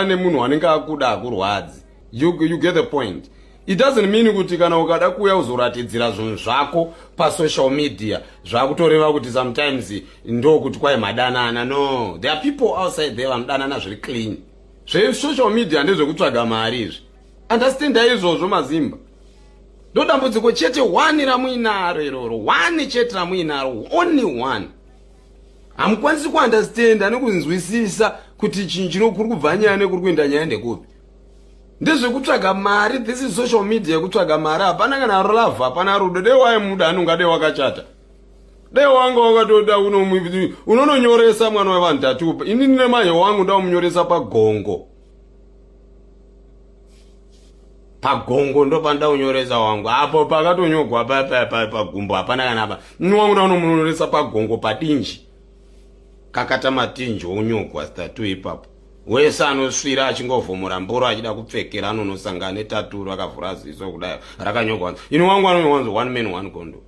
nemunhu anenge akuda akurwadzi. You get the point. It doesn't mean kuti kana ukada kuya uzoratidzira zvinhu zvako pa social media zvakutoreva kuti sometimes ndo kuti kwai madanana. No, there are people outside there vanodanana zviri clean. Social media ndezvekutsvaga mari izvi. Understand izvozvo mazimba. Ndo dambudziko chete one ramuinaro iroro, one chete ramuinaro, only one. Hamukwanisi kuunderstand nekunzwisisa kuti chinhu chinokuri kubva nyaya kuri kuenda nyaya ndekupi. Ndezvekutsvaga mari, this is social media yekutsvaga mari, hapana kana love, hapana rudo. Dei waye muda anungade wakachata. Dei wanga wakatoda unononyoresa mwana wevanhu tatupa. Inini nemaye wangu ndamunyoresa pagongo. Pagongo ndo panda unyoresa wangu. Apo pakatonyogwa pagumbo hapana kana apa. Wangu ndamunyoresa pagongo padinji. Kakata matinji onyogwa statu ipapo. Wese anosvira achingovhomora mboro achida kupfekera anonosangana netaturo akavhura ziso kudai rakanyogwa. Ino wangu anonyanzo one man one kondo.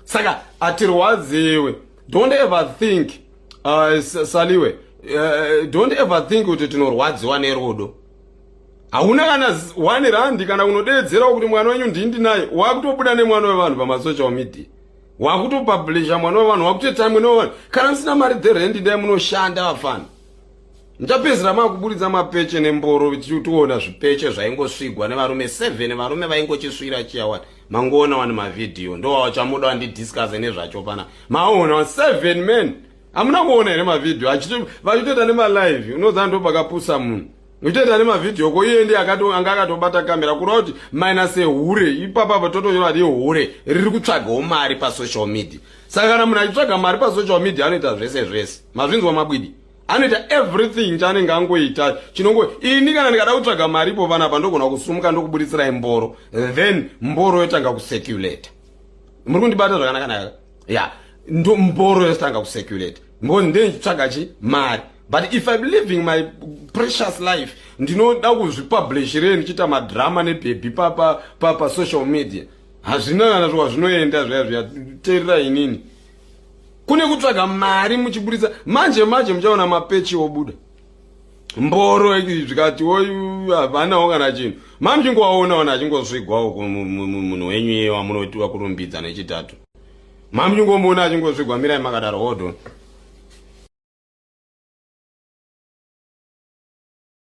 Saka Hatirwadziwe, don't ever think Saliwe, don't ever think kuti tinorwadziwa nerudo. Hauna kana 1 rand kana unodedzera kuti mwana wenyu ndindi naye wakutobuda nemwana wevanhu pama social media. Wakutopublisha mwana wevanhu wakutoita mwana wevanhu. Kana musina mari the rand ndai munoshanda vafana. Ndapezera makuburidza mapeche nemboro tichiona zvipeche zvaingosvigwa nevarume 7 varume vaingochisvira chiyawana. Mangoona wani mavideo ndo wachamuda wandidiscuss nezvacho pana. Maona 7 men. Hamuna kuona ere mavideo vachitoita nema live. Unoziva ndo pakapusa munhu. Uchitoita nema video ko iye ndiye anga akatobata kamera kurova kuti minus Ihure ipapa totoona kuti Ihure riri kutsvagawo mari pa social media. Saka kana munhu achitsvaga mari pa social media anoita zvese. Mazvinzwa mabwidi. Anoita everything chanenge angoita chinongo ini kana ndikada kutsvaga mari ipo panapa ndogona kusumuka ndokubuditsira mboro, then mboro yotanga kucirculate. Muri kundibata zvakanaka naka? Yeah, ndo mboro yotanga kucirculate. Mboni ndechitsvaga chi mari. But if I'm living my precious life, ndinoda kuzvipublishire ndichita madrama nebaby pa social media. Hazvina kana zvinoenda zvaya terera inini. Kune kutsvaga mari muchiburitsa manje muchaona mapechi obuda. Mboro zvikati oyu havanawo kana chinhu. Mamchingowaona achingosvigwawo munhu wenyu wamunotiwa kurumbidza nechitatu. Mamchingomuona achingosvigwa mirai makadaro hodho.